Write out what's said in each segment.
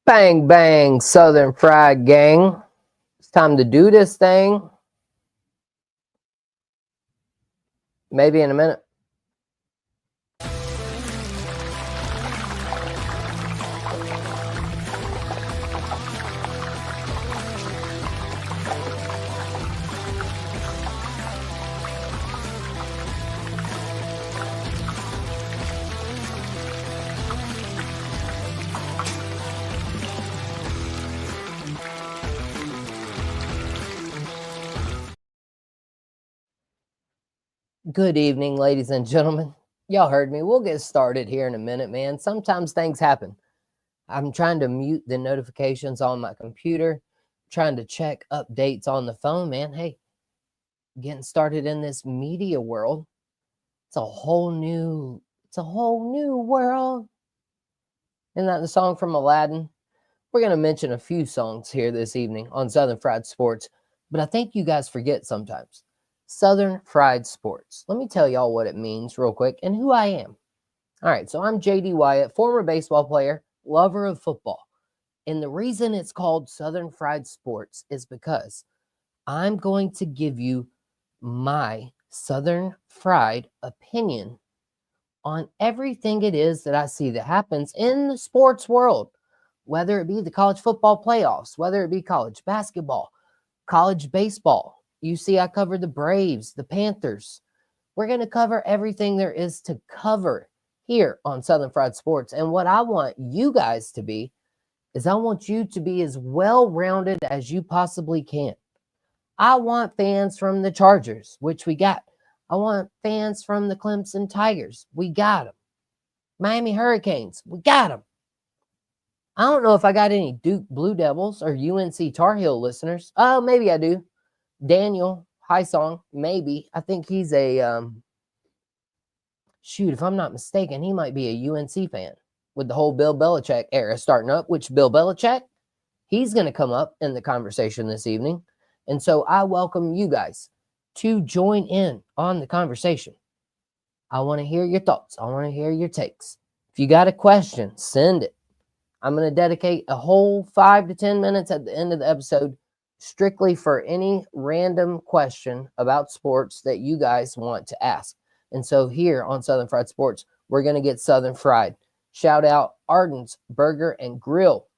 Bang, bang, Southern Fried Gang. It's time to do this thing. Maybe in a minute. Good evening, ladies and gentlemen. Y'all heard me. We'll get started here in a minute, man. Sometimes things happen. I'm trying to mute the notifications on my computer, trying to check updates on the phone, man. Hey, getting started in this media world. It's a whole new world. Isn't that the song from Aladdin? We're going to mention a few songs here this evening on Southern Fried Sports, but I think you guys forget sometimes. Southern Fried Sports. Let me tell y'all what it means real quick and who I am. All right, so I'm JD Wyatt, former baseball player, lover of football. And the reason it's called Southern Fried Sports is because I'm going to give you my Southern Fried opinion on everything it is that I see that happens in the sports world, whether it be the college football playoffs, whether it be college basketball, college baseball. You see, I covered the Braves, the Panthers. We're going to cover everything there is to cover here on Southern Fried Sports. And what I want you guys to be is I want you to be as well-rounded as you possibly can. I want fans from the Chargers, which we got. I want fans from the Clemson Tigers. We got them. Miami Hurricanes. We got them. I don't know if I got any Duke Blue Devils or UNC Tar Heel listeners. Oh, maybe I do. Daniel Highsong, maybe. I think he's a, if I'm not mistaken, he might be a UNC fan with the whole Bill Belichick era starting up, which Bill Belichick, he's going to come up in the conversation this evening. And so I welcome you guys to join in on the conversation. I want to hear your thoughts. I want to hear your takes. If you got a question, send it. I'm going to dedicate a whole 5 to 10 minutes at the end of the episode strictly for any random question about sports that you guys want to ask. And so here on Southern Fried Sports, we're going to get Southern Fried. Shout out Arden's Burger and Grill.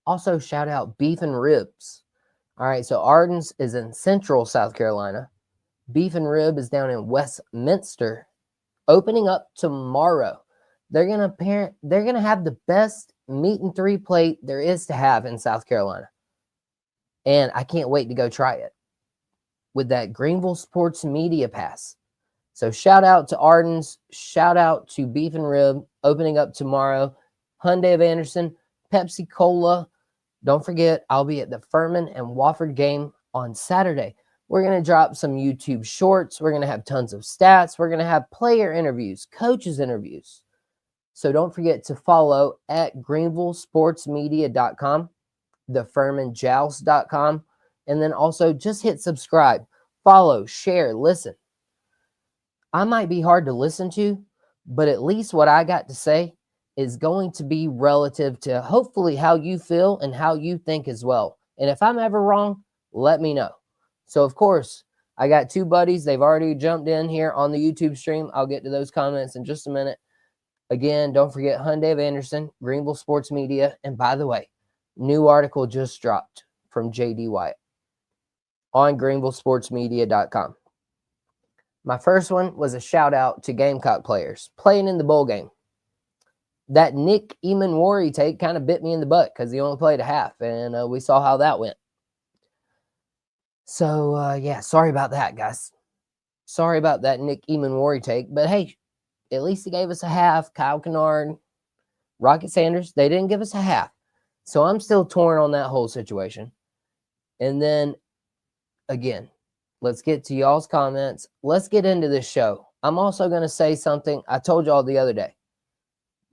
Also shout out Beef and Ribs. All right, so Arden's is in Central South Carolina. Beef and Rib is down in Westminster, opening up tomorrow. They're gonna have the best meat and three plate there is to have in South Carolina. And I can't wait to go try it with that Greenville Sports Media Pass. So shout out to Arden's, shout out to Beef and Rib, opening up tomorrow. Hyundai of Anderson, Pepsi Cola. Don't forget, I'll be at the Furman and Wofford game on Saturday. We're going to drop some YouTube shorts. We're going to have tons of stats. We're going to have player interviews, coaches interviews. So don't forget to follow at greenvillesportsmedia.com, thefurmanjoust.com, and then also just hit subscribe, follow, share, listen. I might be hard to listen to, but at least what I got to say is going to be relative to hopefully how you feel and how you think as well. And if I'm ever wrong, let me know. So, of course, I got two buddies. They've already jumped in here on the YouTube stream. I'll get to those comments in just a minute. Again, don't forget Hyundai of Anderson, Greenville Sports Media. And by the way, new article just dropped from JD Wyatt on greenvillesportsmedia.com. My first one was a shout out to Gamecock players playing in the bowl game. That Nick Emanwari take kind of bit me in the butt because he only played a half, and we saw how that went. So, yeah, sorry about that, guys. Sorry about that Nick Emanwari take, but hey, at least he gave us a half. Kyle Kennard, Rocket Sanders, they didn't give us a half. So I'm still torn on that whole situation. And then, again, let's get to y'all's comments. Let's get into this show. I'm also going to say something I told y'all the other day.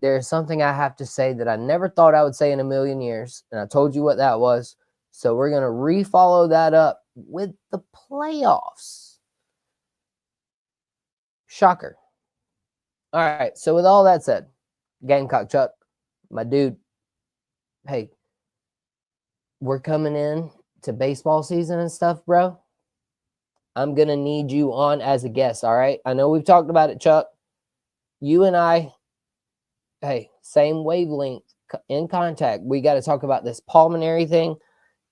There's something I have to say that I never thought I would say in a million years, and I told you what that was. So we're going to re-follow that up with the playoffs. Shocker. All right, so with all that said, Gamecock Chuck, my dude, hey, we're coming in to baseball season and stuff, bro. I'm going to need you on as a guest, all right? I know we've talked about it, Chuck. You and I, hey, same wavelength in contact. We got to talk about this pulmonary thing.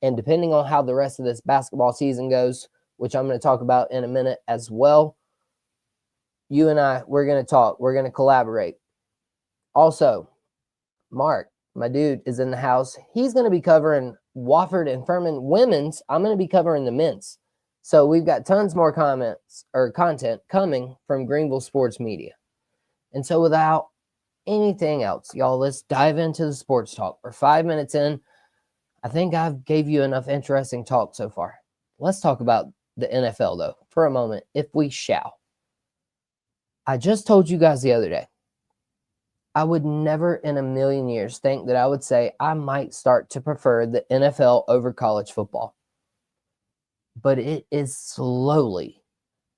And depending on how the rest of this basketball season goes, which I'm going to talk about in a minute as well, you and I, we're going to talk. We're going to collaborate. Also, Mark, my dude, is in the house. He's going to be covering Wofford and Furman women's. I'm going to be covering the men's. So we've got tons more comments or content coming from Greenville Sports Media. And so without anything else, y'all, let's dive into the sports talk. We're 5 minutes in. I think I've gave you enough interesting talk so far. Let's talk about the NFL, though, for a moment, if we shall. I just told you guys the other day, I would never in a million years think that I would say I might start to prefer the NFL over college football. But it is slowly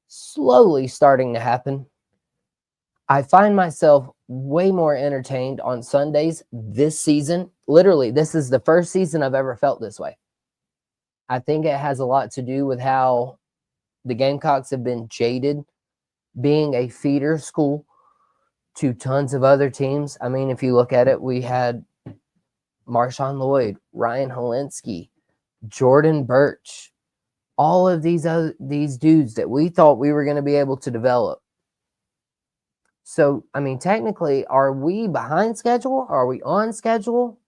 starting to happen. I find myself way more entertained on Sundays this season. Literally, this is the first season I've ever felt this way. I think it has a lot to do with how the Gamecocks have been jaded being a feeder school to tons of other teams. I mean, if you look at it, we had Marshawn Lloyd, Ryan Helinski, Jordan Birch, all of these dudes that we thought we were going to be able to develop. So, I mean, technically, are we behind schedule? Are we on schedule?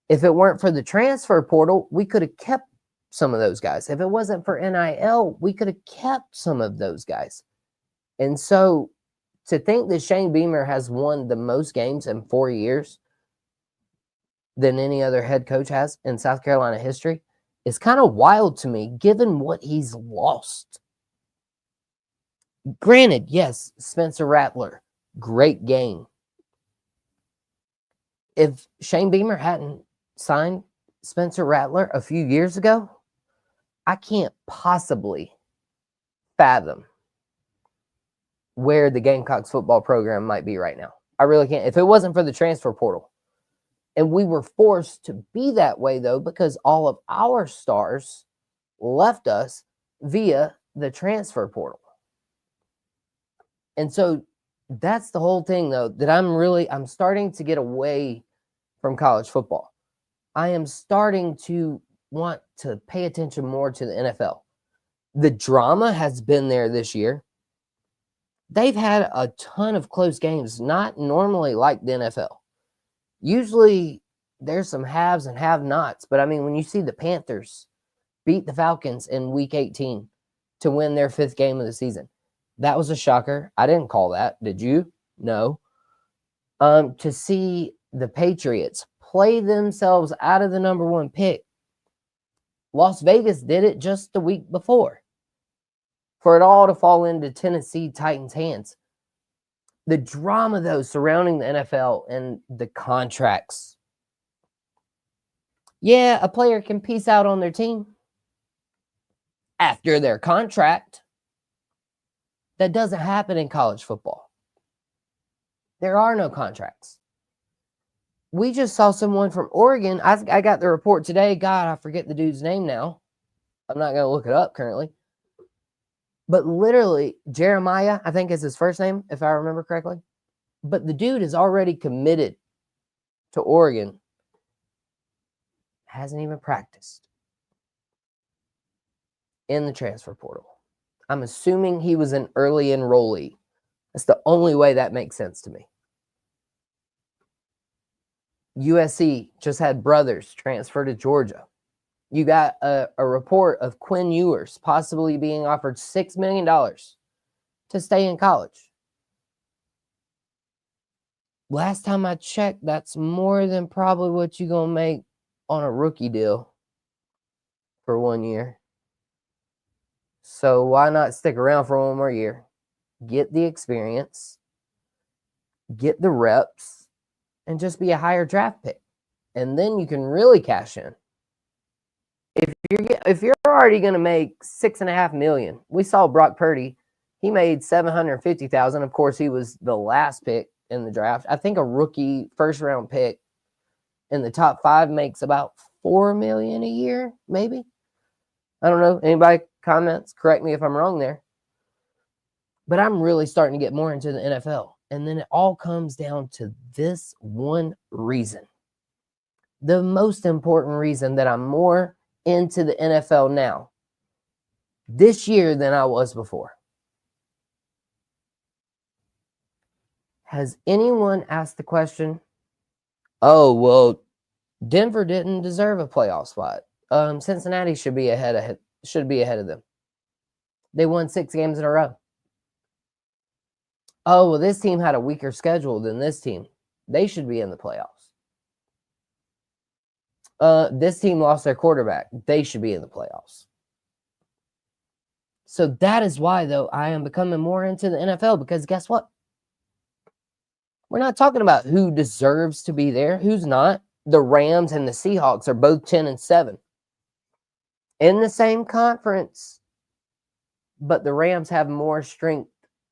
If it weren't for the transfer portal, we could have kept some of those guys. If it wasn't for NIL, we could have kept some of those guys. And so to think that Shane Beamer has won the most games in 4 years than any other head coach has in South Carolina history is kind of wild to me, given what he's lost. Granted, yes, Spencer Rattler, great game. If Shane Beamer hadn't signed Spencer Rattler a few years ago, I can't possibly fathom where the Gamecocks football program might be right now. I really can't. If it wasn't for the transfer portal. And we were forced to be that way, though, because all of our stars left us via the transfer portal. And so that's the whole thing, though, that I'm starting to get away from college football. I am starting to want to pay attention more to the NFL. The drama has been there this year. They've had a ton of close games, not normally like the NFL. Usually there's some haves and have-nots, but I mean, when you see the Panthers beat the Falcons in Week 18 to win their 5th game of the season, that was a shocker. I didn't call that. Did you? No. To see the Patriots play themselves out of the number 1 pick. Las Vegas did it just the week before. For it all to fall into Tennessee Titans' hands. The drama, though, surrounding the NFL and the contracts. Yeah, a player can peace out on their team after their contract. That doesn't happen in college football. There are no contracts. We just saw someone from Oregon. I got the report today. God, I forget the dude's name now. I'm not going to look it up currently. But literally, Jeremiah, I think is his first name, if I remember correctly. But the dude is already committed to Oregon. Hasn't even practiced in the transfer portal. I'm assuming he was an early enrollee. That's the only way that makes sense to me. USC just had brothers transfer to Georgia. You got a report of Quinn Ewers possibly being offered $6 million to stay in college. Last time I checked, that's more than probably what you're going to make on a rookie deal for 1 year. So why not stick around for 1 more year? Get the experience, get the reps, and just be a higher draft pick. And then you can really cash in. If you're already going to make $6.5 million, we saw Brock Purdy. He made $750,000. Of course, he was the last pick in the draft. I think a rookie first round pick and the top 5 makes about $4 million a year, maybe. I don't know. Anybody comments? Correct me if I'm wrong there. But I'm really starting to get more into the NFL. And then it all comes down to this one reason. The most important reason that I'm more into the NFL now, this year, than I was before. Has anyone asked the question, oh, well, Denver didn't deserve a playoff spot. Cincinnati should be ahead of them. They won 6 games in a row. Oh, well, this team had a weaker schedule than this team. They should be in the playoffs. This team lost their quarterback. They should be in the playoffs. So that is why, though, I am becoming more into the NFL, because guess what? We're not talking about who deserves to be there, who's not. The Rams and the Seahawks are both 10-7 in the same conference, but the Rams have more strength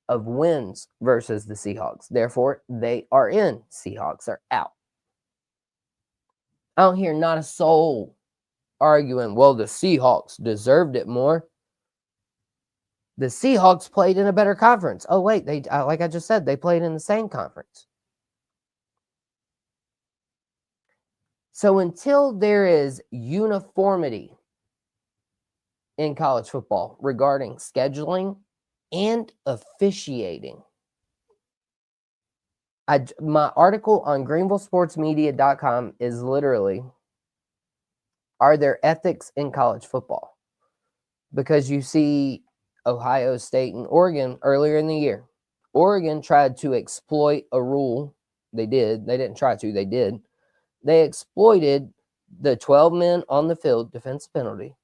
of wins versus the Seahawks. Therefore, they are in. Seahawks are out. I don't hear not a soul arguing, well, the Seahawks deserved it more. The Seahawks played in a better conference. Oh, wait, they like I just said, they played in the same conference. So until there is uniformity in college football regarding scheduling and officiating, my article on greenvillesportsmedia.com is literally, are there ethics in college football? Because you see Ohio State and Oregon earlier in the year. Oregon tried to exploit a rule. They did. They didn't try to. They did. They exploited the 12 men on the field defense penalty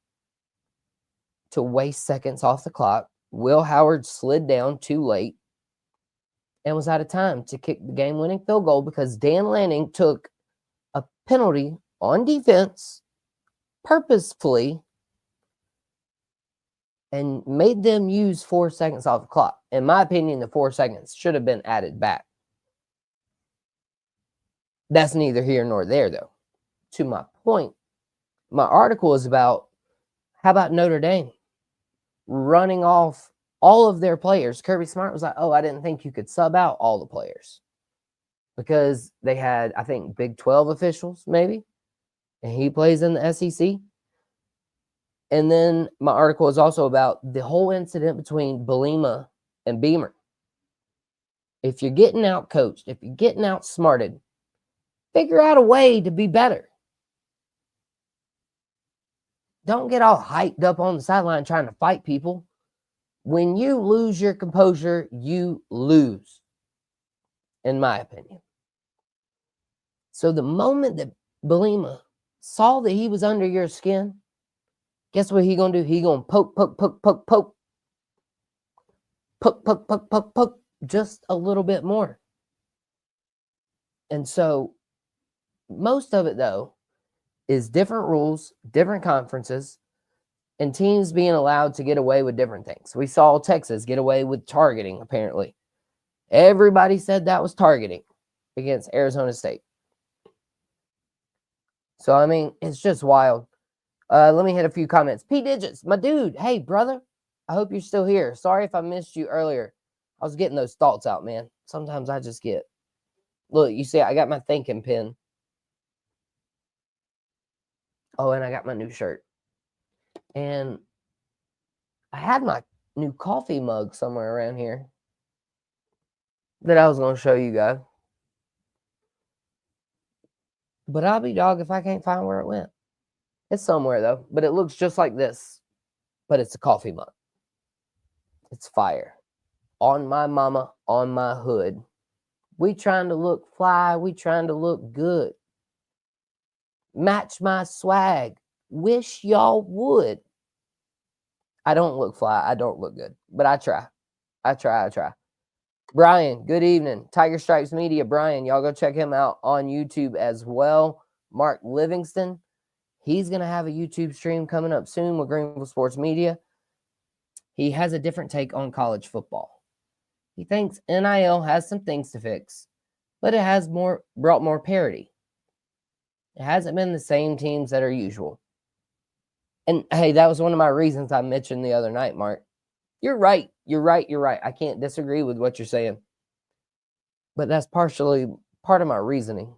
to waste seconds off the clock. Will Howard slid down too late and was out of time to kick the game-winning field goal because Dan Lanning took a penalty on defense purposefully and made them use 4 seconds off the clock. In my opinion, the 4 seconds should have been added back. That's neither here nor there, though. To my point, my article is about, how about Notre Dame running off all of their players? Kirby Smart was like, oh, I didn't think you could sub out all the players. Because they had, I think, Big 12 officials, maybe. And he plays in the SEC. And then my article is also about the whole incident between Belima and Beamer. If you're getting out coached, if you're getting outsmarted, figure out a way to be better. Don't get all hyped up on the sideline trying to fight people. When you lose your composure, you lose, in my opinion. So the moment that Belima saw that he was under your skin, guess what he gonna do? He gonna poke, just a little bit more. And so most of it, though, is different rules, different conferences, and teams being allowed to get away with different things. We saw Texas get away with targeting, apparently. Everybody said that was targeting against Arizona State. So, I mean, it's just wild. Let me hit a few comments. P. Digits, my dude. Hey, brother. I hope you're still here. Sorry if I missed you earlier. I was getting those thoughts out, man. Sometimes I just get... Look, you see, I got my thinking pen. Oh, and I got my new shirt. And I had my new coffee mug somewhere around here that I was going to show you guys. But I'll be dog if I can't find where it went. It's somewhere, though. But it looks just like this. But it's a coffee mug. It's fire. On my mama, on my hood. We trying to look fly. We trying to look good. Match my swag. Wish y'all would. I don't look fly. I don't look good. But I try. I try. Brian, good evening. Tiger Stripes Media. Brian, y'all go check him out on YouTube as well. Mark Livingston. He's going to have a YouTube stream coming up soon with Greenville Sports Media. He has a different take on college football. He thinks NIL has some things to fix, but it has brought more parity. It hasn't been the same teams that are usual. And hey, that was one of my reasons I mentioned the other night, Mark. You're right. You're right. You're right. I can't disagree with what you're saying. But that's partially part of my reasoning.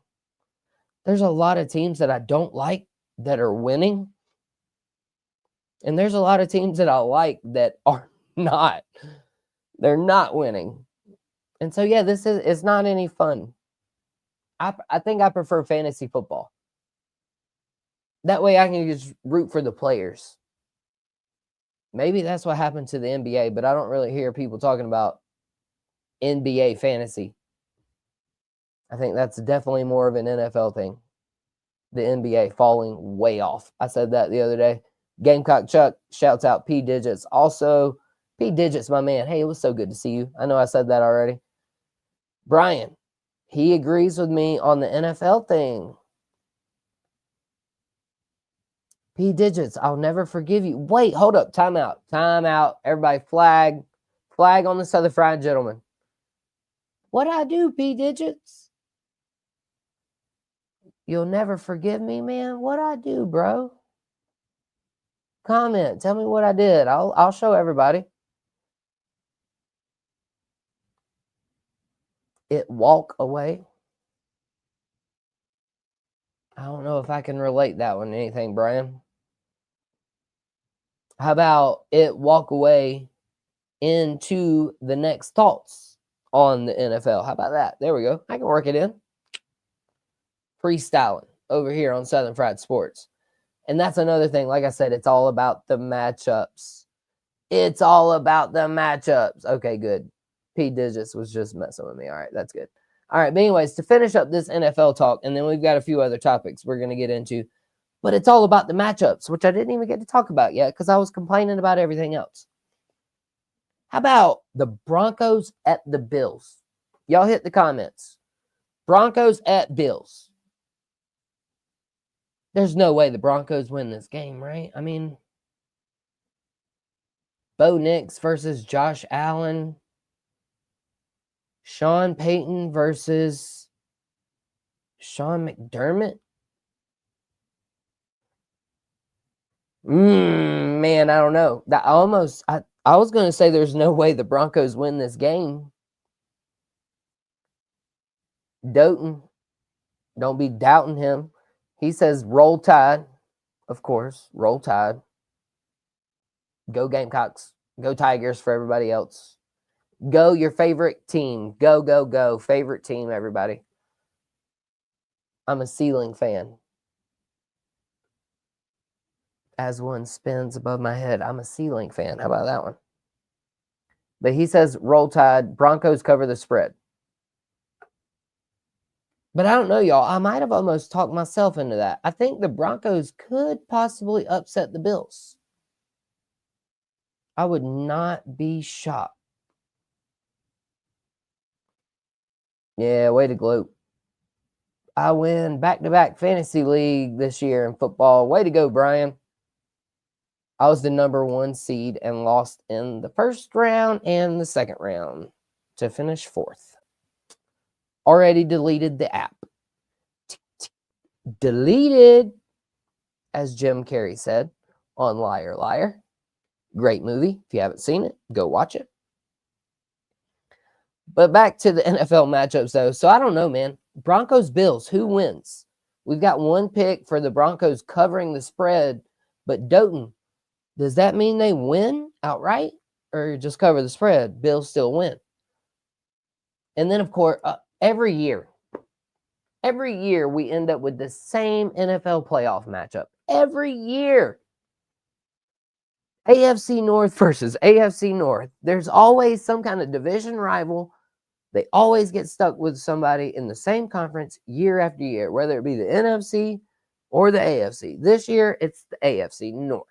There's a lot of teams that I don't like that are winning. And there's a lot of teams that I like that are not. They're not winning. And so, yeah, it's not any fun. I think I prefer fantasy football. That way I can just root for the players. Maybe that's what happened to the NBA, but I don't really hear people talking about NBA fantasy. I think that's definitely more of an NFL thing. The NBA falling way off. I said that the other day. Gamecock Chuck shouts out P Digits. Also, P Digits, my man. Hey, it was so good to see you. I know I said that already. Brian, he agrees with me on the NFL thing. P Digits, I'll never forgive you. Wait, hold up. Time out. Time out. Everybody flag. Flag on the Southern Fried Gentleman. What'd I do, P Digits? You'll never forgive me, man? What'd I do, bro? Comment. Tell me what I did. I'll show everybody. It walk away. I don't know if I can relate that one to anything, Brian. How about it walk away into the next thoughts on the NFL? How about that? There we go. I can work it in. Freestyling over here on Southern Fried Sports. And that's another thing. Like I said, it's all about the matchups. It's all about the matchups. Okay, good. P Digits was just messing with me. All right, that's good. All right, but anyways, to finish up this NFL talk, and then we've got a few other topics we're going to get into, but it's all about the matchups, which I didn't even get to talk about yet because I was complaining about everything else. How about the Broncos at the Bills? Y'all hit the comments. Broncos at Bills. There's no way the Broncos win this game, right? I mean, Bo Nix versus Josh Allen. Sean Payton versus Sean McDermott. Man, I don't know. I was going to say there's no way the Broncos win this game. Doughton, don't be doubting him. He says roll tide. Of course, roll tide. Go Gamecocks. Go Tigers for everybody else. Go your favorite team. Go, go, go. Favorite team, everybody. I'm a ceiling fan. As one spins above my head, I'm a ceiling fan. How about that one? But he says roll tide. Broncos cover the spread. But I don't know, y'all. I might have almost talked myself into that. I think the Broncos could possibly upset the Bills. I would not be shocked. Yeah, way to gloat. I win back-to-back fantasy league this year in football. Way to go, Brian. I was the number 1 seed and lost in the first round and the second round to finish 4th. Already deleted the app. Deleted, as Jim Carrey said on Liar Liar. Great movie. If you haven't seen it, go watch it. But back to the NFL matchups, though. So I don't know, man. Broncos-Bills, who wins? We've got one pick for the Broncos covering the spread. But Doughton, does that mean they win outright or just cover the spread? Bills still win. And then, of course, every year we end up with the same NFL playoff matchup. Every year. AFC North versus AFC North. There's always some kind of division rival. They always get stuck with somebody in the same conference year after year, whether it be the NFC or the AFC. This year, it's the AFC North.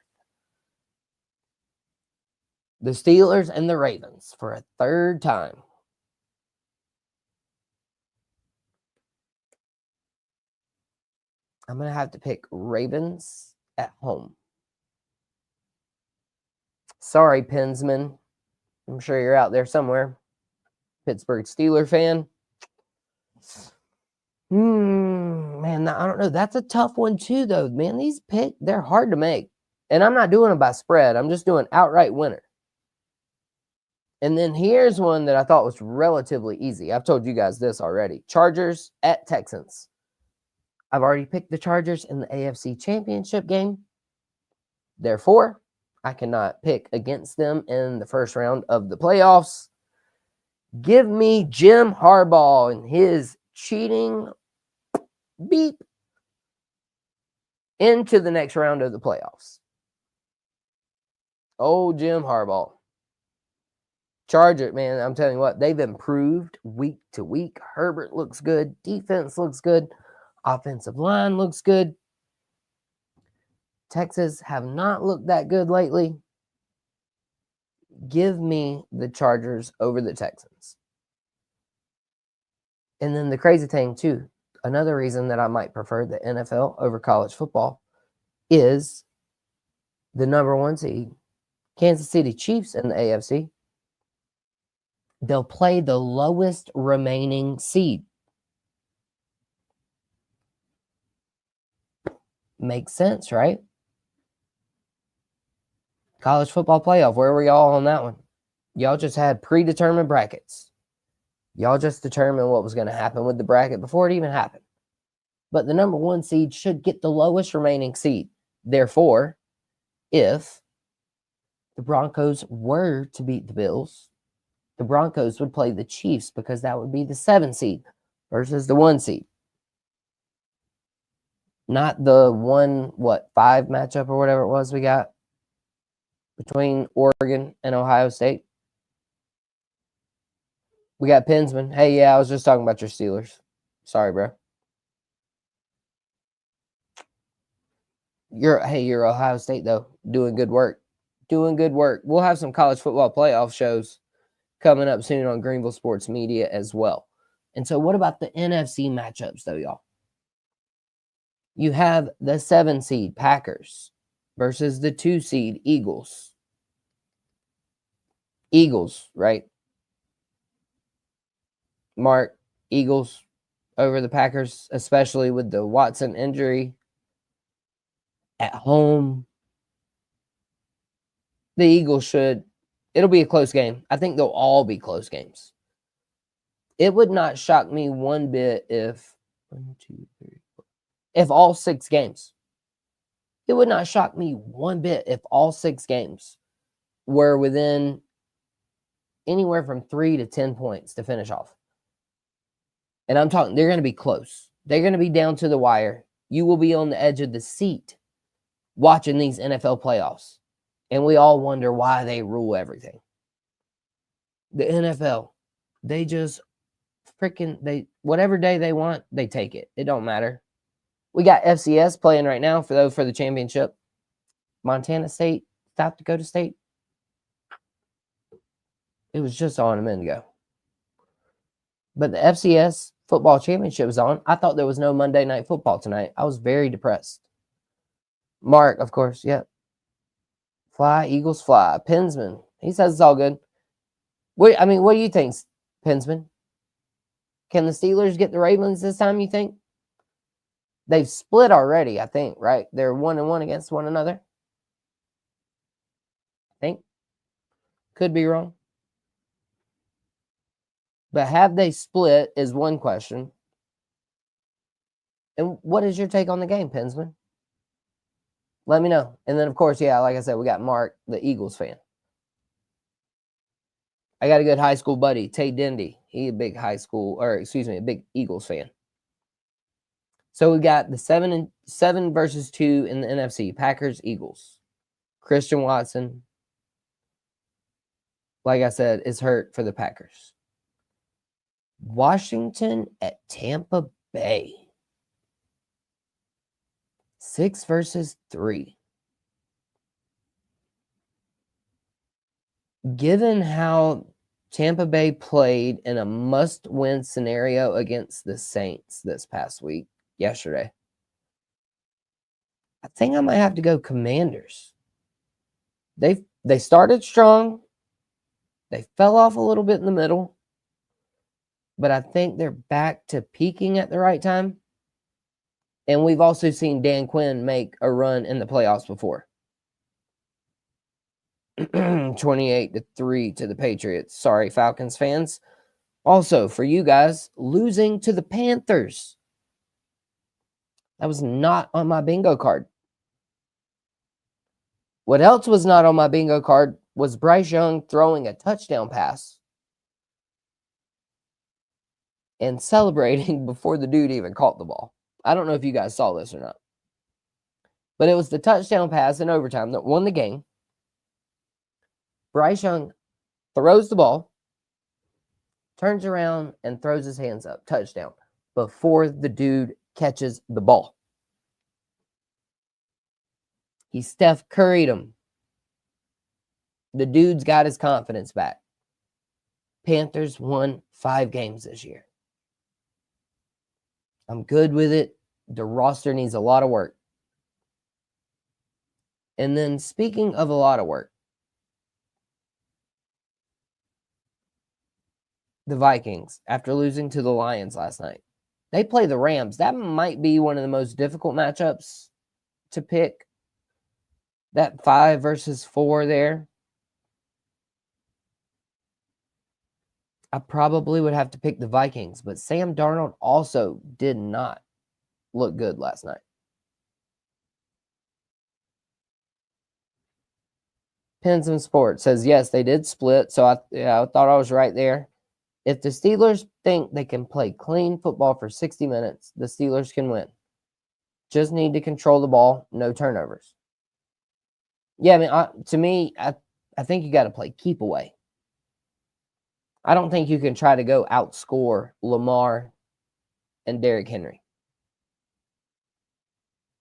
The Steelers and the Ravens for a third time. I'm going to have to pick Ravens at home. Sorry, Pensman. I'm sure you're out there somewhere. Pittsburgh Steeler fan. Man, I don't know. That's a tough one too, though. Man, these picks, they're hard to make. And I'm not doing them by spread. I'm just doing outright winner. And then here's one that I thought was relatively easy. I've told you guys this already. Chargers at Texans. I've already picked the Chargers in the AFC Championship game. Therefore, I cannot pick against them in the first round of the playoffs. Give me Jim Harbaugh and his cheating beep into the next round of the playoffs. Oh, Jim Harbaugh. Charger, man, I'm telling you what, they've improved week to week. Herbert looks good. Defense looks good. Offensive line looks good. Texas have not looked that good lately. Give me the Chargers over the Texans. And then the crazy thing, too, another reason that I might prefer the NFL over college football is the number 1 seed, Kansas City Chiefs in the AFC. They'll play the lowest remaining seed. Makes sense, right? College football playoff, where were y'all on that one? Y'all just had predetermined brackets. Y'all just determined what was going to happen with the bracket before it even happened. But the number 1 seed should get the lowest remaining seed. Therefore, if the Broncos were to beat the Bills, the Broncos would play the Chiefs because that would be the 7 seed versus the 1 seed. Not the 5 matchup or whatever it was we got between Oregon and Ohio State. We got Pinsman. Hey, yeah, I was just talking about your Steelers. Sorry, bro. You're Ohio State, though. Doing good work. Doing good work. We'll have some college football playoff shows coming up soon on Greenville Sports Media as well. And so what about the NFC matchups, though, y'all? You have the 7 seed Packers versus the 2 seed Eagles. Eagles, right? Mark, Eagles over the Packers, especially with the Watson injury at home. The Eagles it'll be a close game. I think they'll all be close games. It would not shock me one bit if all 6 games. It would not shock me one bit if all 6 games were within anywhere from 3 to 10 points to finish off. And I'm talking, they're going to be close. They're going to be down to the wire. You will be on the edge of the seat watching these NFL playoffs. And we all wonder why they rule everything. The NFL, they just whatever day they want, they take it. It don't matter. We got FCS playing right now for the championship. Montana State, South Dakota State. It was just on a minute ago. But the FCS football championship is on. I thought there was no Monday Night Football tonight. I was very depressed. Mark, of course, yep. Fly, Eagles fly. Pinsman, he says it's all good. What do you think, Pinsman? Can the Steelers get the Ravens this time, you think? They've split already, I think, right? They're 1-1 against one another. I think. Could be wrong. But have they split is one question. And what is your take on the game, Pinsman? Let me know. And then, of course, yeah, like I said, we got Mark, the Eagles fan. I got a good high school buddy, Tay Dindy. He a big a big Eagles fan. So we got the 7 versus 2 in the NFC. Packers, Eagles. Christian Watson, like I said, is hurt for the Packers. Washington at Tampa Bay. 6 versus 3. Given how Tampa Bay played in a must-win scenario against the Saints this past week, yesterday, I think I might have to go Commanders. They started strong. They fell off a little bit in the middle. but I think they're back to peaking at the right time. And we've also seen Dan Quinn make a run in the playoffs before. 28-3 to the Patriots. Sorry, Falcons fans. Also, for you guys, losing to the Panthers. That was not on my bingo card. What else was not on my bingo card was Bryce Young throwing a touchdown pass and celebrating before the dude even caught the ball. I don't know if you guys saw this or not. But it was the touchdown pass in overtime that won the game. Bryce Young throws the ball, turns around, and throws his hands up. Touchdown. Before the dude catches the ball. He Steph Curry'd him. The dude's got his confidence back. Panthers won 5 games this year. I'm good with it. The roster needs a lot of work. And then speaking of a lot of work, the Vikings, after losing to the Lions last night, they play the Rams. That might be one of the most difficult matchups to pick. That 5 versus 4 there. I probably would have to pick the Vikings, but Sam Darnold also did not look good last night. Pins and Sports says, yes, they did split, so I thought I was right there. If the Steelers think they can play clean football for 60 minutes, the Steelers can win. Just need to control the ball, no turnovers. Yeah, I mean, to me, I think you got to play keep away. I don't think you can try to go outscore Lamar and Derrick Henry.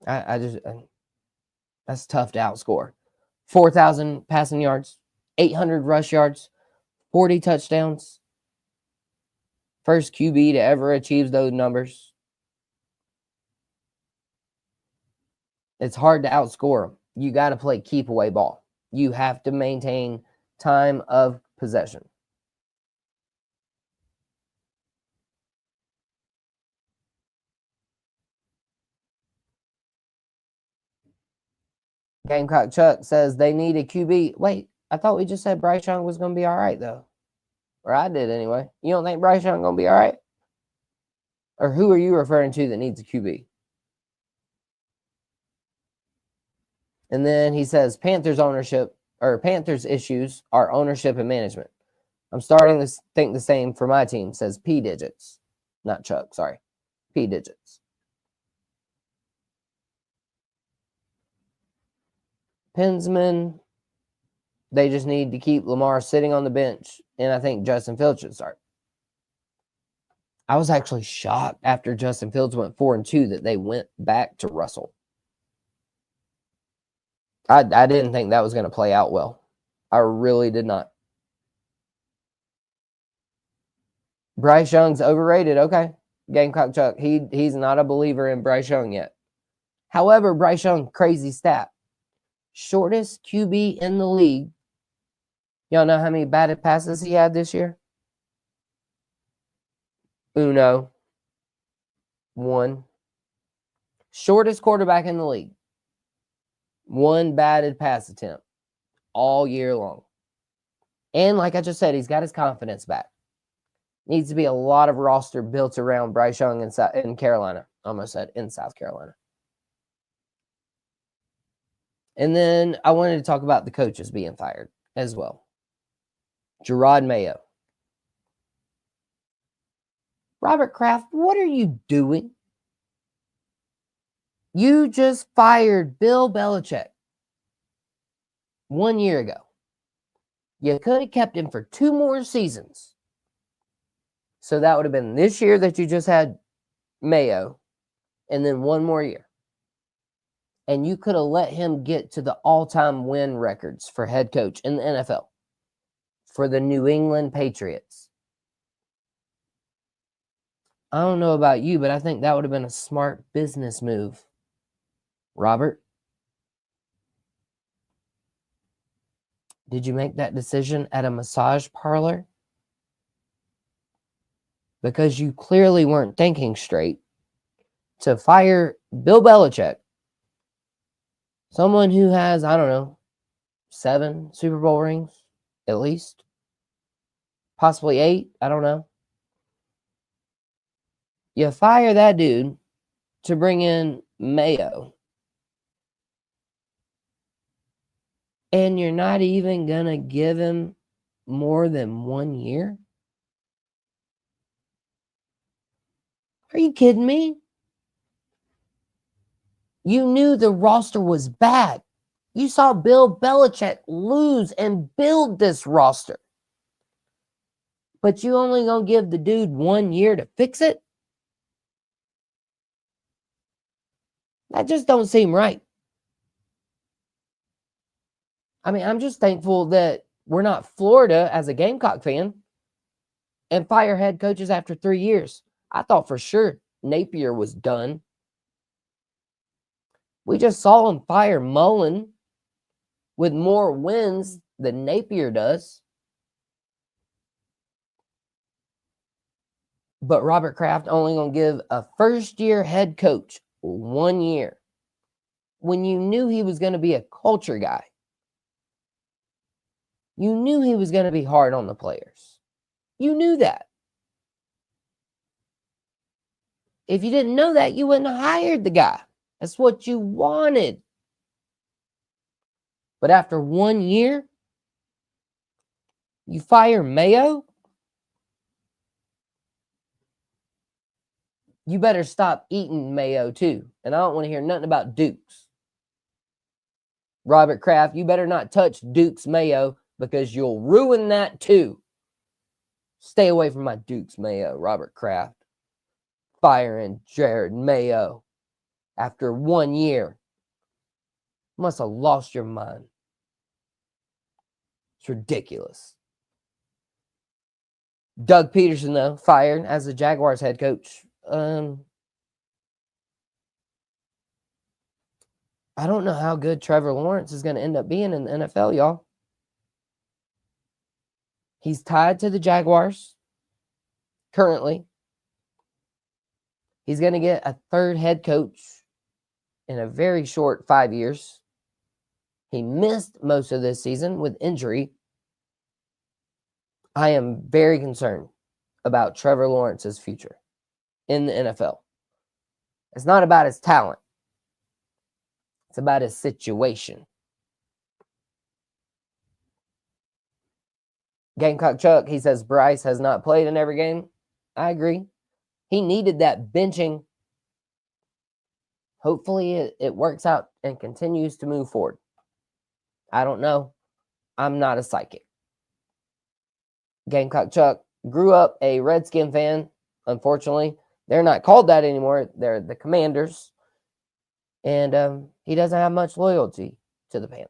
That's tough to outscore. 4,000 passing yards, 800 rush yards, 40 touchdowns. First QB to ever achieve those numbers. It's hard to outscore them. You got to play keep away ball. You have to maintain time of possession. Gamecock Chuck says they need a QB. Wait, I thought we just said Bryce Young was going to be all right, though. Or I did anyway. You don't think Bryce Young going to be all right? Or who are you referring to that needs a QB? And then he says Panthers issues are ownership and management. I'm starting to think the same for my team, says P Digits. Not Chuck, sorry. P Digits. Pinsman, they just need to keep Lamar sitting on the bench, and I think Justin Fields should start. I was actually shocked after Justin Fields went 4-2 that they went back to Russell. I didn't think that was going to play out well. I really did not. Bryce Young's overrated. Okay. Gamecock Chuck. He's not a believer in Bryce Young yet. However, Bryce Young, crazy stat. Shortest QB in the league. Y'all know how many batted passes he had this year? 1. Shortest quarterback in the league. 1 batted pass attempt all year long. And like I just said, he's got his confidence back. Needs to be a lot of roster built around Bryce Young in Carolina. Almost said in South Carolina. And then I wanted to talk about the coaches being fired as well. Gerard Mayo. Robert Kraft, what are you doing? You just fired Bill Belichick 1 year ago. You could have kept him for 2 more seasons. So that would have been this year that you just had Mayo, and then 1 more year. And you could have let him get to the all-time win records for head coach in the NFL for the New England Patriots. I don't know about you, but I think that would have been a smart business move. Robert, did you make that decision at a massage parlor? because you clearly weren't thinking straight, to fire Bill Belichick, someone who has, I don't know, 7 Super Bowl rings, at least, possibly 8, I don't know. You fire that dude to bring in Mayo, and you're not even going to give him more than 1 year? Are you kidding me? You knew the roster was bad. You saw Bill Belichick lose and build this roster. But you only going to give the dude 1 year to fix it? That just don't seem right. I mean, I'm just thankful that we're not Florida as a Gamecock fan and fire head coaches after 3 years. I thought for sure Napier was done. We just saw him fire Mullen with more wins than Napier does. But Robert Kraft only going to give a first-year head coach 1 year when you knew he was going to be a culture guy. You knew he was going to be hard on the players. You knew that. If you didn't know that, you wouldn't have hired the guy. That's what you wanted. But after 1 year, you fire Mayo? You better stop eating Mayo too. And I don't want to hear nothing about Dukes. Robert Kraft, you better not touch Dukes Mayo because you'll ruin that too. Stay away from my Dukes Mayo, Robert Kraft. Firing Jared Mayo after 1 year. Must have lost your mind. It's ridiculous. Doug Pederson, though, fired as the Jaguars head coach. I don't know how good Trevor Lawrence is going to end up being in the NFL, y'all. He's tied to the Jaguars currently. He's going to get a third head coach in a very short 5 years. He missed most of this season with injury. I am very concerned about Trevor Lawrence's future in the NFL. It's not about his talent. It's about his situation. Gamecock Chuck, he says Bryce has not played in every game. I agree. He needed that benching. Hopefully it works out and continues to move forward. I don't know. I'm not a psychic. Gamecock Chuck grew up a Redskin fan. Unfortunately, they're not called that anymore. They're the Commanders. And he doesn't have much loyalty to the Panthers.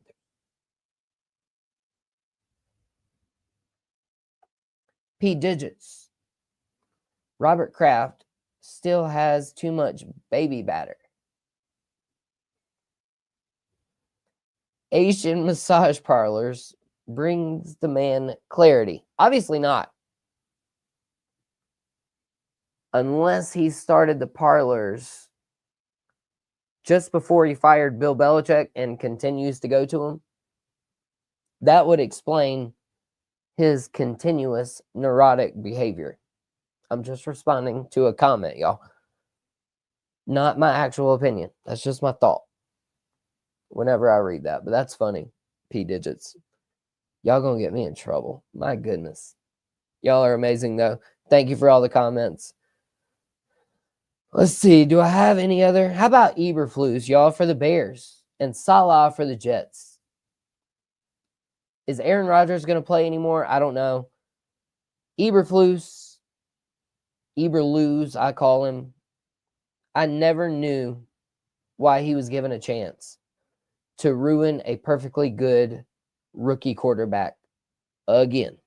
P. Digits. Robert Kraft still has too much baby batter. Asian massage parlors brings the man clarity. Obviously not. Unless he started the parlors just before he fired Bill Belichick and continues to go to him. That would explain his continuous neurotic behavior. I'm just responding to a comment, y'all. Not my actual opinion. That's just my thought whenever I read that. But that's funny, P Digits. Y'all gonna get me in trouble. My goodness. Y'all are amazing, though. Thank you for all the comments. Let's see. Do I have any other? How about Eberflus, y'all, for the Bears and Salah for the Jets? Is Aaron Rodgers going to play anymore? I don't know. Eberflus, I call him. I never knew why he was given a chance to ruin a perfectly good rookie quarterback again.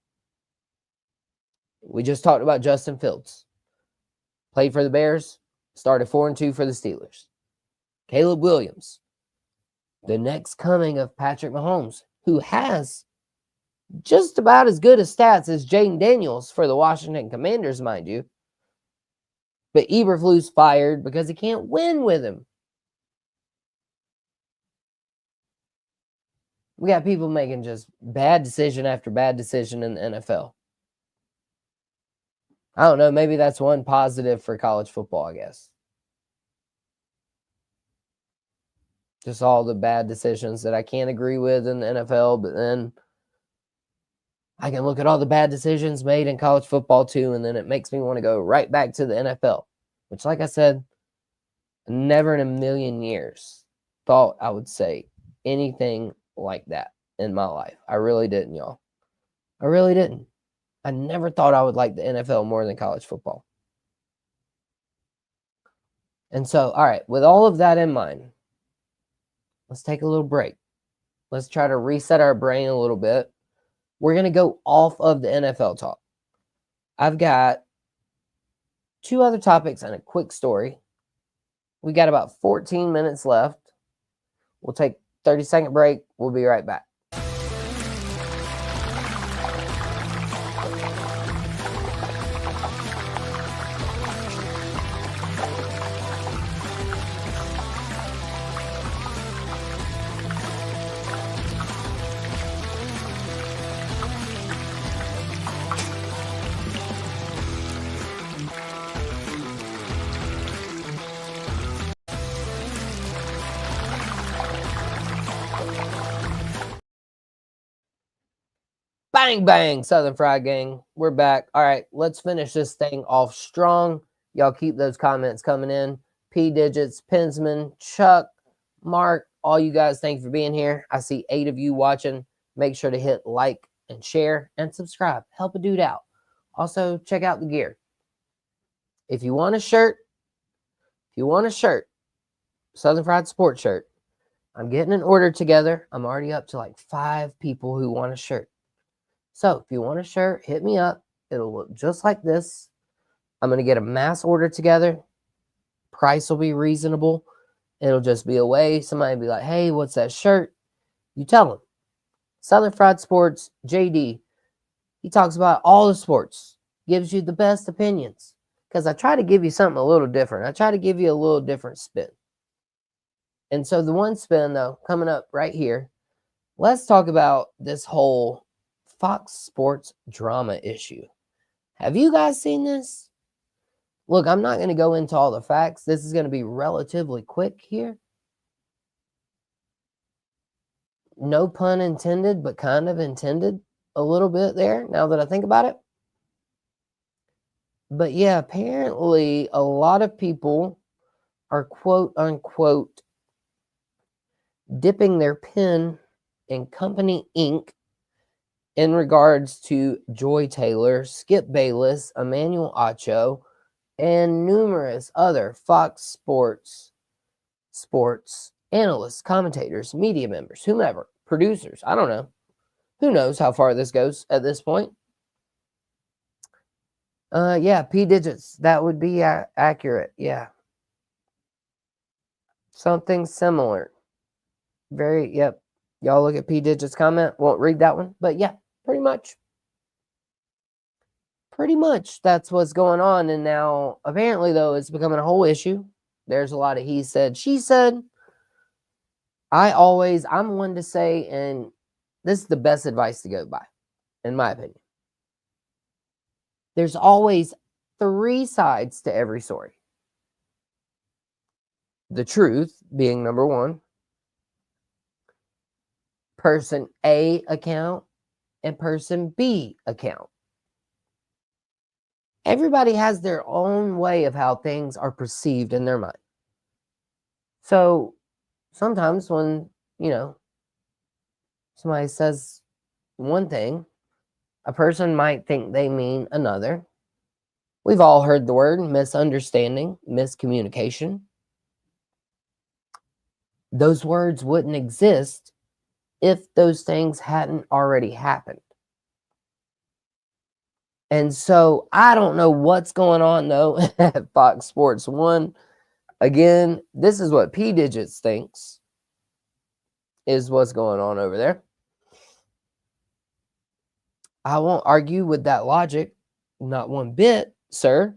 We just talked about Justin Fields. Played for the Bears. Started 4-2 for the Steelers. Caleb Williams, the next coming of Patrick Mahomes, who has just about as good a stats as Jaden Daniels for the Washington Commanders, mind you. But Eberflus fired because he can't win with him. We got people making just bad decision after bad decision in the NFL. I don't know. Maybe that's one positive for college football, I guess. Just all the bad decisions that I can't agree with in the NFL, but then I can look at all the bad decisions made in college football too, and then it makes me want to go right back to the NFL, which, like I said, never in a million years thought I would say anything like that in my life. I really didn't, y'all. I really didn't. I never thought I would like the NFL more than college football. And so, all right, with all of that in mind, let's take a little break. Let's try to reset our brain a little bit. We're going to go off of the NFL talk. I've got 2 other topics and a quick story. We got about 14 minutes left. We'll take a 30-second break. We'll be right back. Bang, bang, Southern Fried Gang. We're back. All right, let's finish this thing off strong. Y'all keep those comments coming in. P Digits, Pinsman, Chuck, Mark, all you guys, thank you for being here. I see 8 of you watching. Make sure to hit like and share and subscribe. Help a dude out. Also, check out the gear. If you want a shirt, Southern Fried Sports shirt, I'm getting an order together. I'm already up to like 5 people who want a shirt. So if you want a shirt, hit me up. It'll look just like this. I'm going to get a mass order together. Price will be reasonable. It'll just be a way. Somebody will be like, hey, what's that shirt? You tell them. Southern Fried Sports, JD. He talks about all the sports. Gives you the best opinions. Because I try to give you something a little different. I try to give you a little different spin. And so the one spin, though, coming up right here, let's talk about this whole Fox Sports drama issue. Have you guys seen this? Look, I'm not going to go into all the facts. This is going to be relatively quick here. No pun intended, but kind of intended a little bit there, now that I think about it. But yeah, apparently a lot of people are quote unquote dipping their pen in company ink in regards to Joy Taylor, Skip Bayless, Emmanuel Acho, and numerous other Fox Sports analysts, commentators, media members, whomever, producers. I don't know. Who knows how far this goes at this point? Yeah, P Digits. That would be accurate. Yeah. Something similar. Yep. Y'all look at P Digits comment. Won't read that one. But yeah, pretty much. Pretty much that's what's going on. And now, apparently, though, it's becoming a whole issue. There's a lot of he said, she said. I'm one to say, and this is the best advice to go by, in my opinion. There's always 3 sides to every story. The truth being number 1, person A account, and person B account. Everybody has their own way of how things are perceived in their mind. So sometimes when, somebody says one thing, a person might think they mean another. We've all heard the word misunderstanding, miscommunication. Those words wouldn't exist if those things hadn't already happened. And so I don't know what's going on, though, at Fox Sports 1. Again, this is what P Digits thinks is what's going on over there. I won't argue with that logic, not one bit, sir.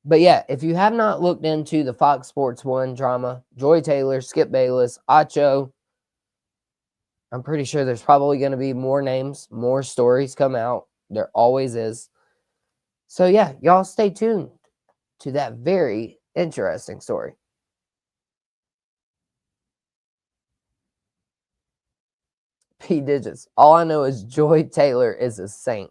But yeah, if you have not looked into the Fox Sports 1 drama, Joy Taylor, Skip Bayless, Acho, I'm pretty sure there's probably going to be more names, more stories come out. There always is. So yeah, y'all stay tuned to that very interesting story. P digits. All I know is Joy Taylor is a saint.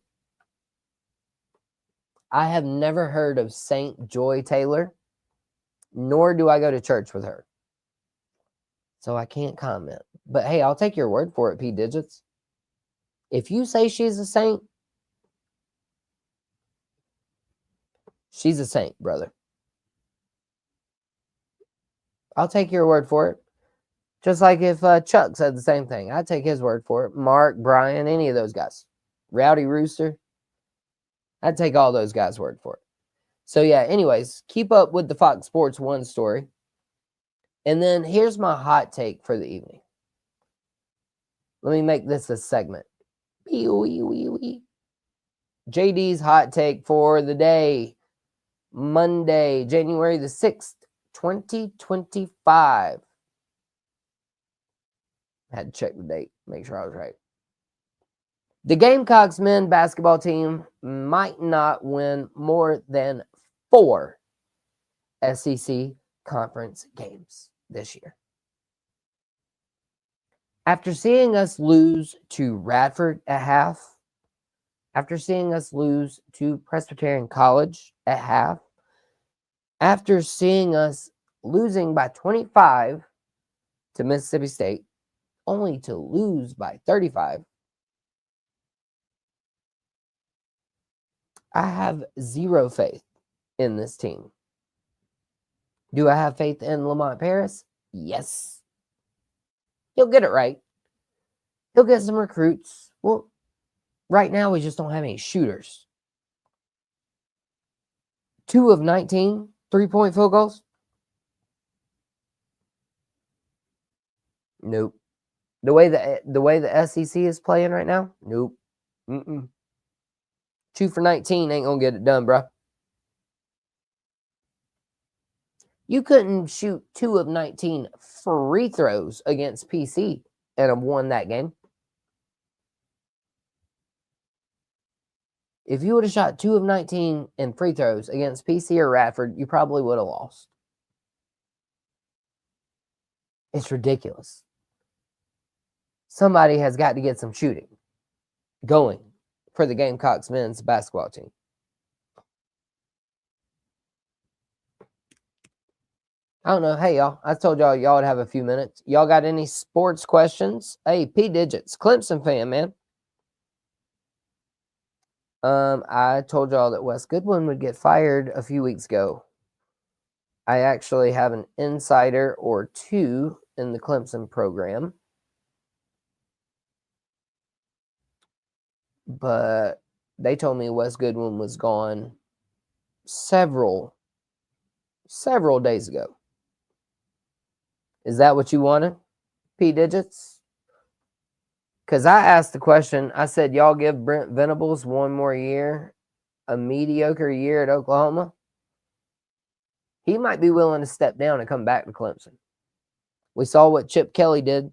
I have never heard of Saint Joy Taylor, nor do I go to church with her. So I can't comment. But hey, I'll take your word for it, P digits. If you say she's a saint, she's a saint, brother. I'll take your word for it. Just like if Chuck said the same thing, I'd take his word for it. Mark, Brian, any of those guys. Rowdy Rooster, I'd take all those guys' word for it. So yeah, anyways, keep up with the Fox Sports 1 story. And then here's my hot take for the evening. Let me make this a segment. JD's hot take for the day. Monday, January the 6th, 2025. I had to check the date, make sure I was right. The Gamecocks men basketball team might not win more than 4 SEC conference games this year. After seeing us lose to Radford at half, after seeing us lose to Presbyterian College at half, after seeing us losing by 25 to Mississippi State, only to lose by 35, I have zero faith in this team. Do I have faith in Lamont Paris? Yes. He'll get it right. He'll get some recruits. Well, right now we just don't have any shooters. 2 of 19 3-point field goals? Nope. The way the SEC is playing right now? Nope. 2 for 19 ain't gonna get it done, bro. You couldn't shoot 2 of 19 free throws against PC and have won that game. If you would have shot 2 of 19 in free throws against PC or Radford, you probably would have lost. It's ridiculous. Somebody has got to get some shooting going for the Gamecocks men's basketball team. I don't know. Hey, y'all. I told y'all would have a few minutes. Y'all got any sports questions? Hey, P Digits, Clemson fan, man. I told y'all that Wes Goodwin would get fired a few weeks ago. I actually have an insider or two in the Clemson program. But they told me Wes Goodwin was gone several days ago. Is that what you wanted, P Digits? Because I asked the question, I said, y'all give Brent Venables one more year, a mediocre year at Oklahoma? He might be willing to step down and come back to Clemson. We saw what Chip Kelly did.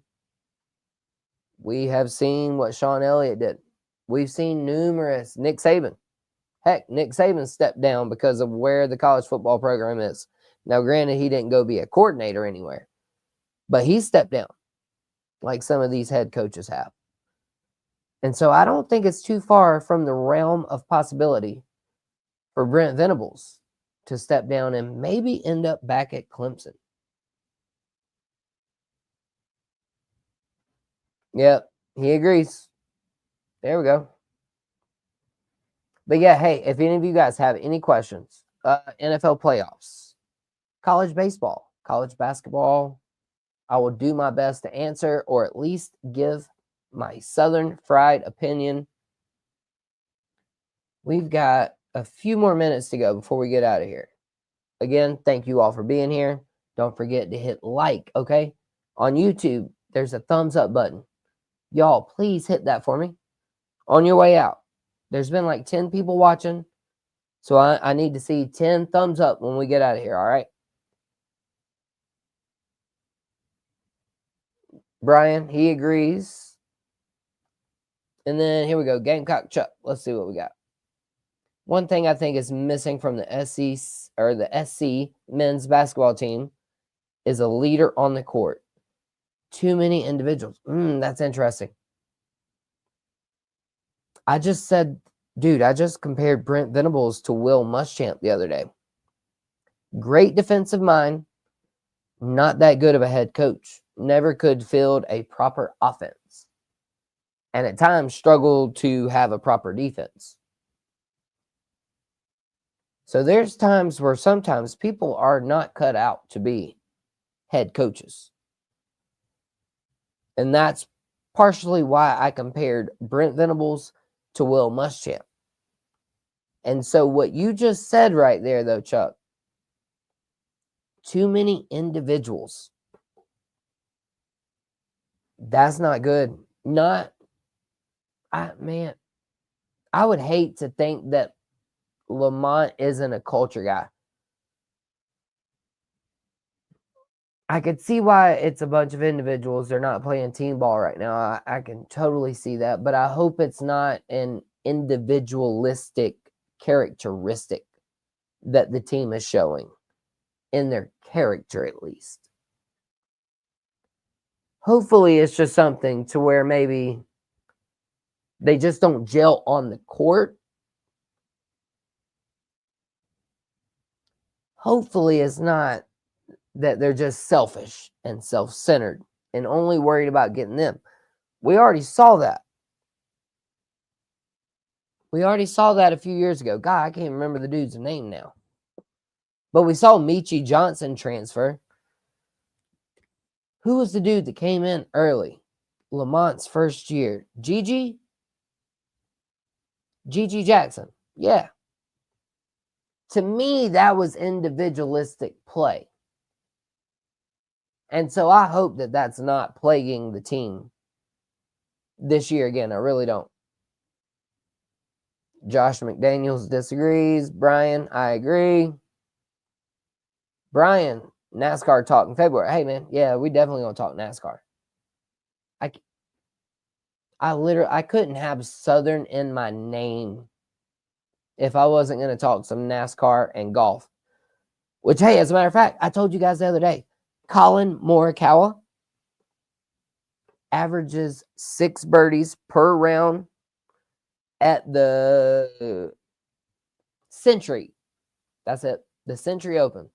We have seen what Sean Elliott did. We've seen numerous. Nick Saban. Heck, Nick Saban stepped down because of where the college football program is. Now, granted, he didn't go be a coordinator anywhere, but he stepped down like some of these head coaches have. And so I don't think it's too far from the realm of possibility for Brent Venables to step down and maybe end up back at Clemson. Yep, he agrees. There we go. But yeah, hey, if any of you guys have any questions, NFL playoffs, college baseball, college basketball, I will do my best to answer or at least give my Southern fried opinion. We've got a few more minutes to go before we get out of here. Again, thank you all for being here. Don't forget to hit like, okay? On YouTube, there's a thumbs up button. Y'all, please hit that for me. On your way out. There's been like 10 people watching. So I need to see 10 thumbs up when we get out of here, all right? Brian, he agrees. And then here we go, Gamecock Chuck. Let's see what we got. One thing I think is missing from the SC men's basketball team is a leader on the court. Too many individuals. That's interesting. I just compared Brent Venables to Will Muschamp the other day. Great defensive mind, not that good of a head coach. Never could field a proper offense. And at times struggled to have a proper defense. So there's times where sometimes people are not cut out to be head coaches. And that's partially why I compared Brent Venables to Will Muschamp. And so what you just said right there, though, Chuck, too many individuals. That's not good. I would hate to think that Lamont isn't a culture guy. I could see why it's a bunch of individuals. They're not playing team ball right now. I can totally see that, but I hope it's not an individualistic characteristic that the team is showing in their character, at least. Hopefully it's just something to where maybe they just don't gel on the court. Hopefully it's not that they're just selfish and self-centered and only worried about getting them. We already saw that. A few years ago. God, I can't remember the dude's name now. But we saw Michi Johnson transfer. Who was the dude that came in early? Lamont's first year. Gigi Jackson. Yeah. To me, that was individualistic play. And so I hope that that's not plaguing the team this year again. I really don't. Josh McDaniels disagrees. Brian, I agree. Brian, NASCAR talk in February. Hey, man, yeah, we definitely going to talk NASCAR. I couldn't have Southern in my name if I wasn't going to talk some NASCAR and golf. Which, hey, as a matter of fact, I told you guys the other day, Colin Morikawa averages 6 birdies per round at the Century. That's it. The Century Open.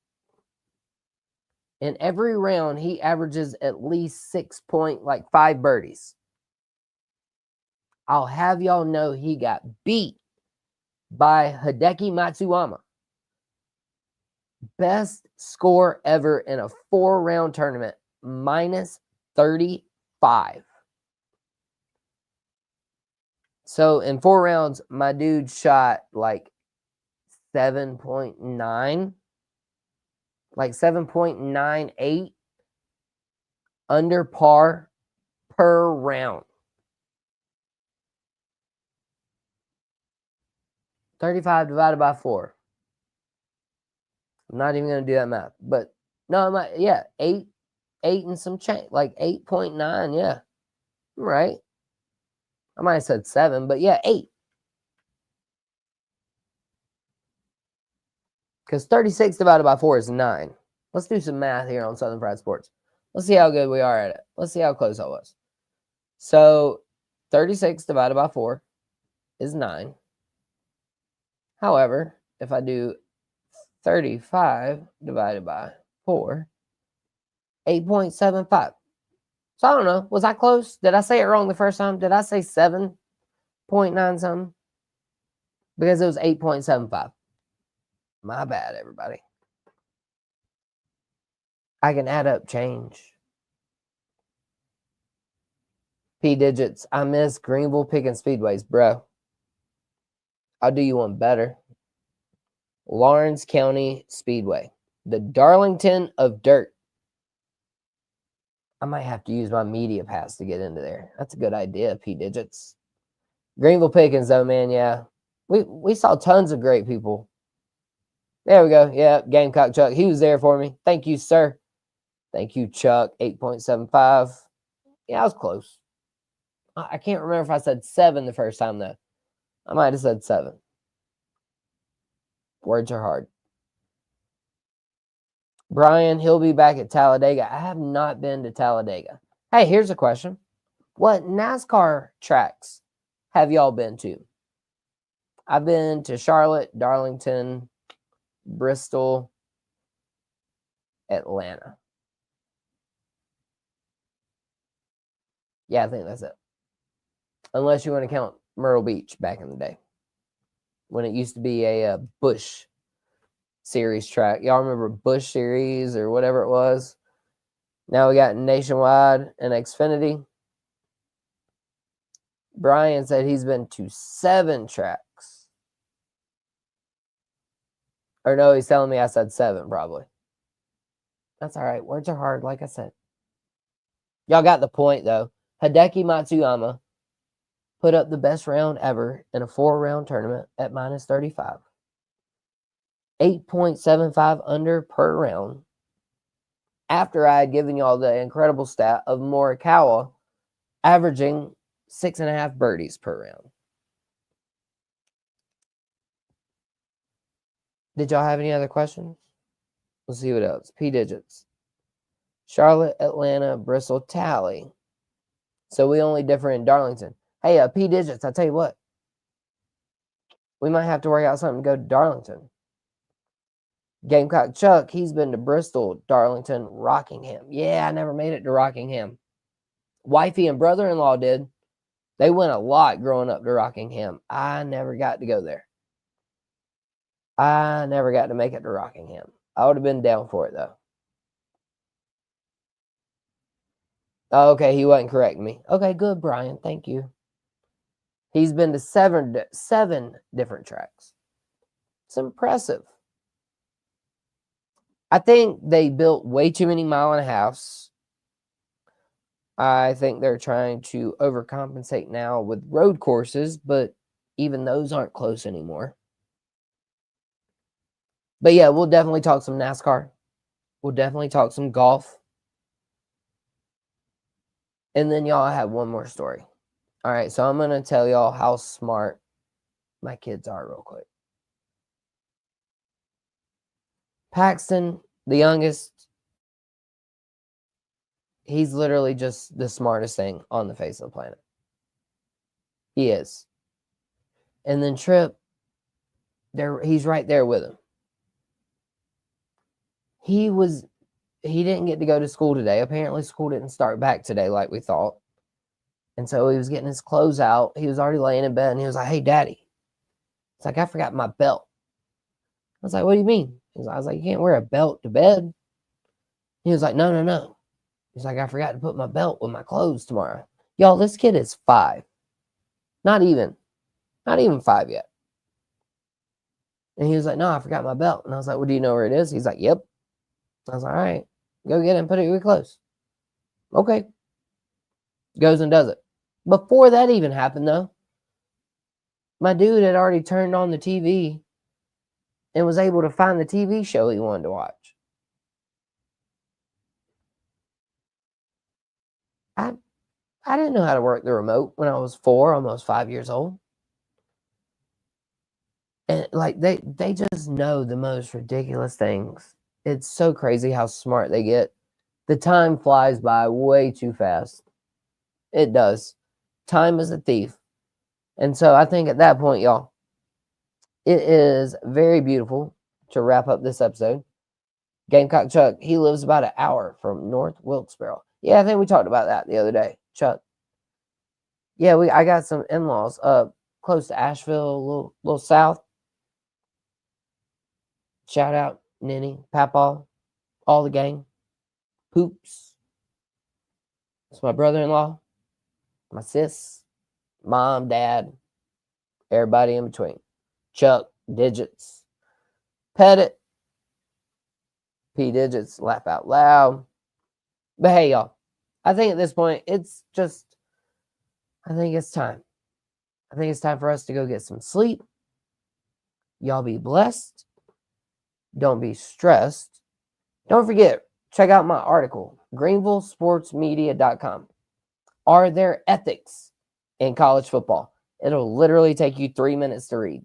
In every round, he averages at least 5 birdies. I'll have y'all know he got beat by Hideki Matsuyama. Best score ever in a 4-round tournament, minus 35. So in 4 rounds, my dude shot like 7.9, like 7.98 under par per round. 35 divided by 4. I'm not even going to do that math. But no, 8 and some change, like 8.9, yeah. I'm right. I might have said 7, but yeah, 8. Because 36 divided by 4 is 9. Let's do some math here on Southern Fried Sports. Let's see how good we are at it. Let's see how close I was. So 36 divided by 4 is 9. However, if I do 35 divided by 4, 8.75. So I don't know. Was I close? Did I say it wrong the first time? Did I say 7.9 something? Because it was 8.75. My bad, everybody. I can add up change. P digits. I miss Greenville picking speedways, bro. I'll do you one better. Lawrence County Speedway. The Darlington of Dirt. I might have to use my media pass to get into there. That's a good idea, P digits. Greenville Pickens, though, man, yeah. We saw tons of great people There we go. Yeah, Gamecock Chuck. He was there for me. Thank you, sir. Thank you, Chuck. 8.75. Yeah, I was close. I can't remember if I said 7 the first time, though. I might have said 7. Words are hard. Brian, he'll be back at Talladega. I have not been to Talladega. Hey, here's a question. What NASCAR tracks have y'all been to? I've been to Charlotte, Darlington, Bristol, Atlanta. Yeah, I think that's it. Unless you want to count Myrtle Beach back in the day, when it used to be a Busch Series track. Y'all remember Busch Series or whatever it was? Now we got Nationwide and Xfinity. Brian said he's been to 7 tracks. Or no, he's telling me I said 7 probably. That's all right. Words are hard, like I said. Y'all got the point, though. Hideki Matsuyama put up the best round ever in a 4-round tournament at minus 35. 8.75 under per round. After I had given y'all the incredible stat of Morikawa averaging 6.5 birdies per round. Did y'all have any other questions? Let's see what else. P digits. Charlotte, Atlanta, Bristol, Tally. So we only differ in Darlington. Hey, P digits, I'll tell you what. We might have to work out something to go to Darlington. Gamecock Chuck, he's been to Bristol, Darlington, Rockingham. Yeah, I never made it to Rockingham. Wifey and brother-in-law did. They went a lot growing up to Rockingham. I never got to go there. I never got to make it to Rockingham. I would have been down for it, though. Oh, okay, he wasn't correcting me. Okay, good, Brian. Thank you. He's been to 7 different tracks. It's impressive. I think they built way too many mile-and-a-halves. I think they're trying to overcompensate now with road courses, but even those aren't close anymore. But yeah, we'll definitely talk some NASCAR. We'll definitely talk some golf. And then y'all have one more story. All right, so I'm going to tell y'all how smart my kids are real quick. Paxton, the youngest, he's literally just the smartest thing on the face of the planet. He is. And then Trip, he's right there with him. He didn't get to go to school today. Apparently school didn't start back today like we thought. And so he was getting his clothes out. He was already laying in bed and he was like, "Hey, Daddy." It's like, "I forgot my belt." I was like, "What do you mean?" I was like, "You can't wear a belt to bed." He was like, No. He's like, "I forgot to put my belt with my clothes tomorrow." Y'all, this kid is 5. Not even 5 yet. And he was like, "No, I forgot my belt." And I was like, "Well, do you know where it is?" He's like, "Yep." I was like, "All right, go get it and put it in your clothes." Okay. Goes and does it. Before that even happened, though, my dude had already turned on the TV and was able to find the TV show he wanted to watch. I didn't know how to work the remote when I was 4, almost 5 years old. And like they just know the most ridiculous things. It's so crazy how smart they get. The time flies by way too fast. It does. Time is a thief. And so I think at that point, y'all, it is very beautiful to wrap up this episode. Gamecock Chuck, he lives about an hour from North Wilkesboro. Yeah, I think we talked about that the other day, Chuck. Yeah, I got some in-laws close to Asheville, a little south. Shout out Ninny, Papaw, all the gang. Poops. It's my brother-in-law, my sis, mom, dad, everybody in between. Chuck, Digits, Pet It, P Digits, Laugh Out Loud. But hey, y'all, I think at this point, I think it's time. I think it's time for us to go get some sleep. Y'all be blessed. Don't be stressed. Don't forget, check out my article, greenvillesportsmedia.com. Are there ethics in college football? It'll literally take you 3 minutes to read.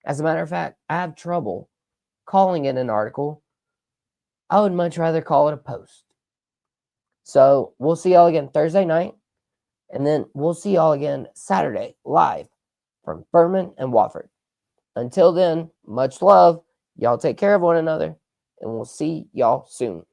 As a matter of fact, I have trouble calling it an article. I would much rather call it a post. So we'll see y'all again Thursday night. And then we'll see y'all again Saturday live from Furman and Wofford. Until then, much love. Y'all take care of one another. And we'll see y'all soon.